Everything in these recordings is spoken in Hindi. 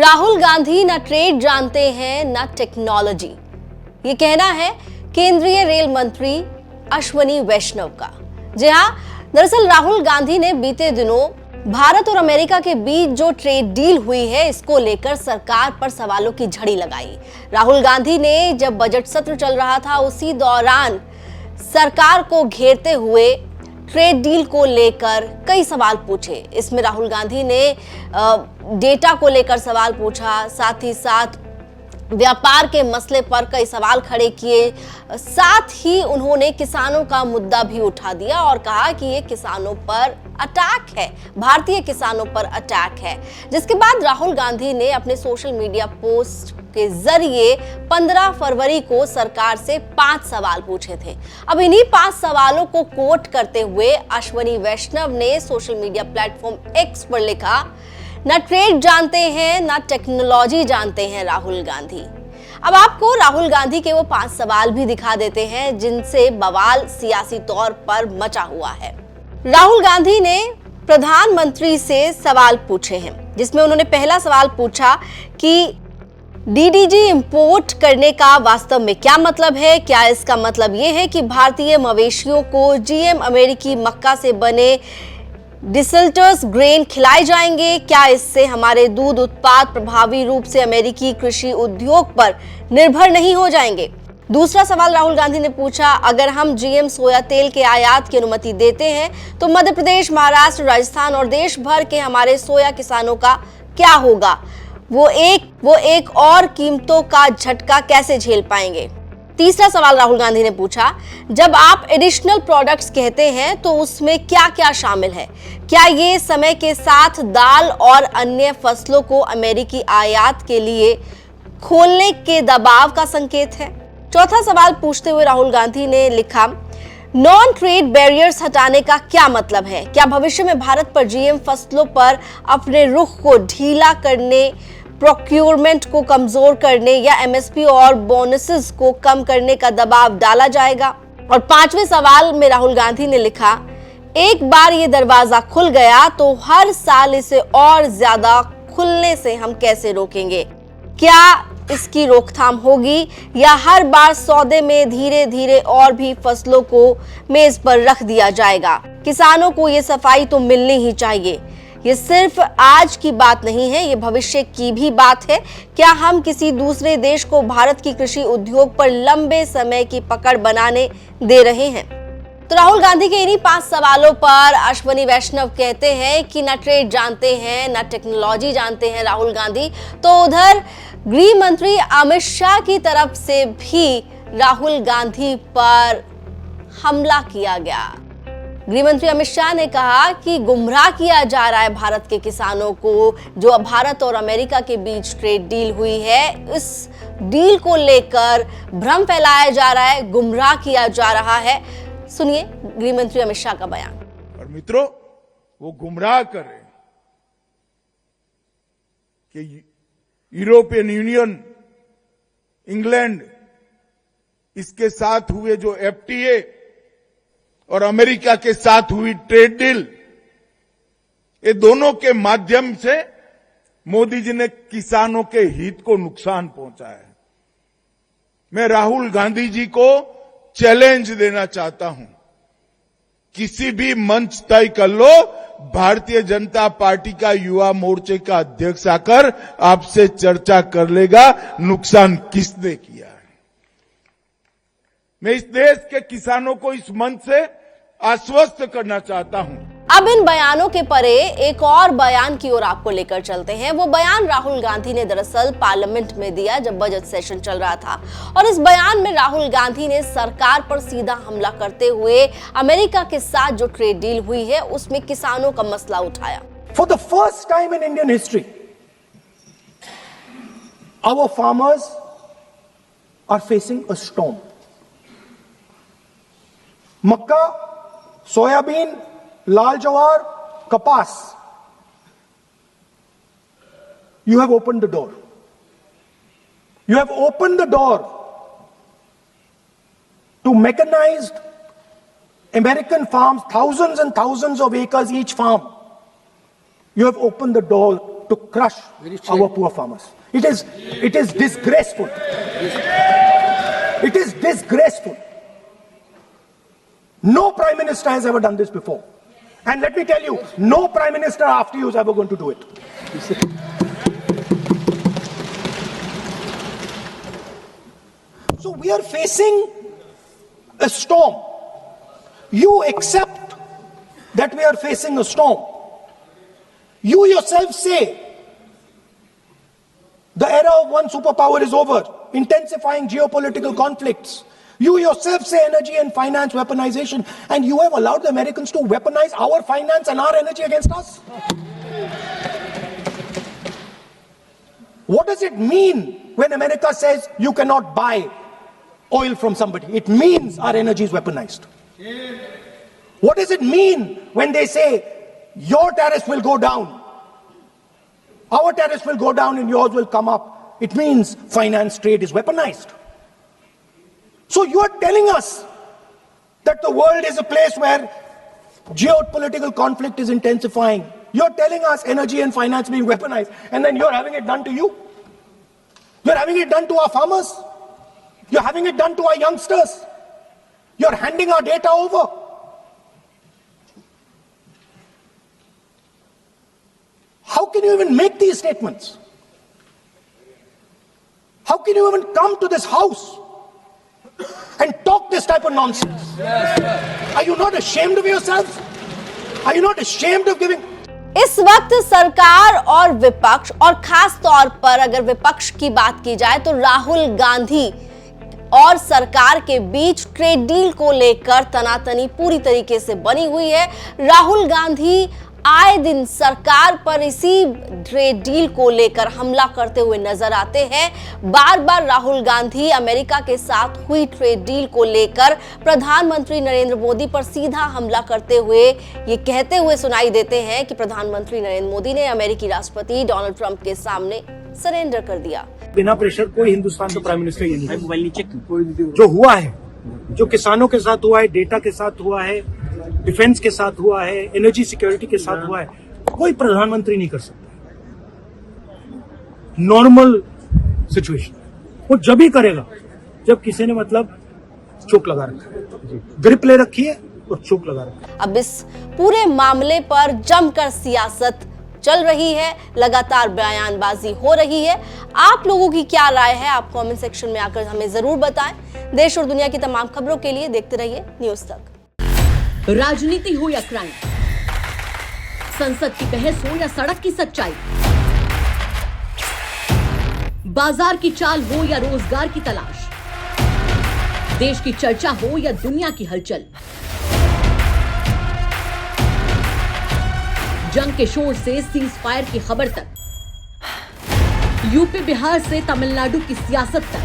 राहुल गांधी न ट्रेड जानते हैं न टेक्नोलॉजी, ये कहना है केंद्रीय रेल मंत्री अश्वनी वैष्णव का। जी हां, दरअसल राहुल गांधी ने बीते दिनों भारत और अमेरिका के बीच जो ट्रेड डील हुई है, इसको लेकर सरकार पर सवालों की झड़ी लगाई। राहुल गांधी ने जब बजट सत्र चल रहा था, उसी दौरान सरकार को घेरते हुए ट्रेड डील को लेकर कई सवाल पूछे। इसमें राहुल गांधी ने डेटा को लेकर सवाल पूछा, साथ ही साथ व्यापार के मसले पर कई सवाल खड़े किए, साथ ही उन्होंने किसानों का मुद्दा भी उठा दिया और कहा कि ये किसानों पर अटैक है, भारतीय किसानों पर अटैक है। जिसके बाद राहुल गांधी ने अपने सोशल मीडिया पोस्ट के जरिए 15 फरवरी को सरकार से 5 सवाल पूछे थे। अब इन्हीं 5 सवालों को कोट करते हुए अश्वनी वैष्णव ने सोशल मीडिया प्लेटफॉर्म एक्स पर लिखा, न ट्रेड जानते हैं न टेक्नोलॉजी जानते हैं राहुल गांधी। अब आपको राहुल गांधी के वो 5 सवाल भी दिखा देते हैं जिनसे बवाल सियासी तौर पर मचा हुआ है। राहुल गांधी ने प्रधानमंत्री से सवाल पूछे हैं, जिसमें उन्होंने पहला सवाल पूछा कि डीडीजी इंपोर्ट करने का वास्तव में क्या मतलब है? क्या इसका मतलब यह है कि भारतीय मवेशियों को जीएम अमेरिकी मक्का से बने डिसल्टर्स ग्रेन खिलाए जाएंगे? क्या इससे हमारे दूध उत्पाद प्रभावी रूप से अमेरिकी कृषि उद्योग पर निर्भर नहीं हो जाएंगे? दूसरा सवाल राहुल गांधी ने पूछा, अगर हम जीएम सोया तेल के आयात की अनुमति देते हैं तो मध्य प्रदेश, महाराष्ट्र, राजस्थान और देश भर के हमारे सोया किसानों का क्या होगा? वो एक और कीमतों का झटका कैसे झेल पाएंगे? तीसरा सवाल राहुल गांधी ने पूछा, जब आप एडिशनल प्रोडक्ट्स कहते हैं तो उसमें क्या क्या शामिल है? क्या ये समय के साथ दाल और अन्य फसलों को अमेरिकी आयात के लिए खोलने के दबाव का संकेत है? चौथा सवाल पूछते हुए राहुल गांधी ने लिखा, नॉन ट्रेड बैरियर्स हटाने का क्या मतलब है? क्या भविष्य में भारत पर जीएम फसलों पर अपने रुख को ढीला करने, प्रोक्योरमेंट को कमजोर करने या एमएसपी और बोनसेस को कम करने का दबाव डाला जाएगा? और पांचवें सवाल में राहुल गांधी ने लिखा, एक बार ये दरवाजा खुल गया तो हर साल इसे और ज्यादा खुलने से हम कैसे रोकेंगे? क्या इसकी रोकथाम होगी या हर बार सौदे में धीरे धीरे और भी फसलों को मेज पर रख दिया जाएगा? किसानों को ये सफाई तो मिलनी ही चाहिए। ये सिर्फ आज की बात नहीं है, ये भविष्य की भी बात है। क्या हम किसी दूसरे देश को भारत की कृषि उद्योग पर लंबे समय की पकड़ बनाने दे रहे हैं? तो राहुल गांधी के इन्हीं 5 सवालों पर अश्वनी वैष्णव कहते हैं कि न ट्रेड जानते हैं न टेक्नोलॉजी जानते हैं राहुल गांधी। तो उधर गृह मंत्री अमित शाह की तरफ से भी राहुल गांधी पर हमला किया गया। गृह मंत्री अमित शाह ने कहा कि गुमराह किया जा रहा है भारत के किसानों को। जो भारत और अमेरिका के बीच ट्रेड डील हुई है, इस डील को लेकर भ्रम फैलाया जा रहा है, गुमराह किया जा रहा है। सुनिए गृह मंत्री अमित शाह का बयान। और मित्रों, वो गुमराह कर रहे हैं कि यूरोपियन यूनियन, इंग्लैंड, इसके साथ हुए जो एफटीए और अमेरिका के साथ हुई ट्रेड डील, ये दोनों के माध्यम से मोदी जी ने किसानों के हित को नुकसान पहुंचाया है। मैं राहुल गांधी जी को चैलेंज देना चाहता हूं, किसी भी मंच तय कर लो, भारतीय जनता पार्टी का युवा मोर्चे का अध्यक्ष आकर आपसे चर्चा कर लेगा नुकसान किसने किया है। मैं इस देश के किसानों को इस मंच से आश्वस्त करना चाहता हूं। अब इन बयानों के परे एक और बयान की ओर आपको लेकर चलते हैं। वो बयान राहुल गांधी ने दरअसल पार्लियामेंट में दिया जब बजट सेशन चल रहा था, और इस बयान में राहुल गांधी ने सरकार पर सीधा हमला करते हुए अमेरिका के साथ जो ट्रेड डील हुई है उसमें किसानों का मसला उठाया। For the first time in Indian history, our farmers are facing a storm. मक्का, सोयाबीन, लाल जवार, kapas, you have opened the door. You have opened the door to mechanized American farms, thousands and thousands of acres each farm. You have opened the door to crush our poor farmers. It is disgraceful. It is disgraceful. No Prime Minister has ever done this before. And let me tell you, no Prime Minister after you is ever going to do it. So we are facing a storm. You accept that we are facing a storm. You yourself say the era of one superpower is over, intensifying geopolitical conflicts. You yourself say energy and finance weaponization, and you have allowed the Americans to weaponize our finance and our energy against us. What does it mean when America says you cannot buy oil from somebody? It means our energy is weaponized. What does it mean when they say your tariffs will go down, our tariffs will go down and yours will come up? It means finance trade is weaponized. So you are telling us that the world is a place where geopolitical conflict is intensifying. You're telling us energy and finance being weaponized, and then you're having it done to you. You're having it done to our farmers. You're having it done to our youngsters. You're handing our data over. How can you even make these statements? How can you even come to this house and talk this type of nonsense? Are you not ashamed of yourselves? Are you not ashamed of giving? इस वक्त सरकार और विपक्ष, और खास तौर पर अगर विपक्ष की बात की जाए तो राहुल गांधी और सरकार के बीच ट्रेड डील को लेकर तनातनी पूरी तरीके से बनी हुई है। राहुल गांधी आए दिन सरकार पर इसी ट्रेड डील को लेकर हमला करते हुए नजर आते हैं। बार बार राहुल गांधी अमेरिका के साथ हुई ट्रेड डील को लेकर प्रधानमंत्री नरेंद्र मोदी पर सीधा हमला करते हुए ये कहते हुए सुनाई देते हैं कि प्रधानमंत्री नरेंद्र मोदी ने अमेरिकी राष्ट्रपति डोनाल्ड ट्रंप के सामने सरेंडर कर दिया। बिना प्रेशर कोई हिंदुस्तान का प्राइम मिनिस्टर ये नहीं। जो हुआ है, जो किसानों के साथ हुआ है, डेटा के साथ हुआ है, डिफेंस के साथ हुआ है, एनर्जी सिक्योरिटी के साथ हुआ है, कोई प्रधानमंत्री नहीं कर सकता। नॉर्मल सिचुएशन वो जब ही करेगा जब किसी ने मतलब चोक लगा रखा है, ग्रिप ले रखी है और चोक लगा रखा है। अब इस पूरे मामले पर जमकर सियासत चल रही है, लगातार बयानबाजी हो रही है। आप लोगों की क्या राय है? आप कमेंट सेक्शन में आकर हमें जरूर बताएं। देश और दुनिया की तमाम खबरों के लिए देखते रहिए न्यूज तक। राजनीति हो या क्राइम, संसद की बहस हो या सड़क की सच्चाई, बाजार की चाल हो या रोजगार की तलाश, देश की चर्चा हो या दुनिया की हलचल, जंग के शोर से सीज फायर की खबर तक, यूपी बिहार से तमिलनाडु की सियासत तक,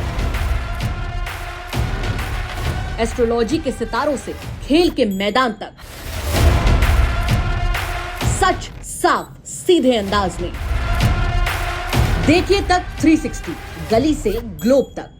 एस्ट्रोलॉजी के सितारों से खेल के मैदान तक, सच साफ सीधे अंदाज में देखिए तक 360, गली से ग्लोब तक।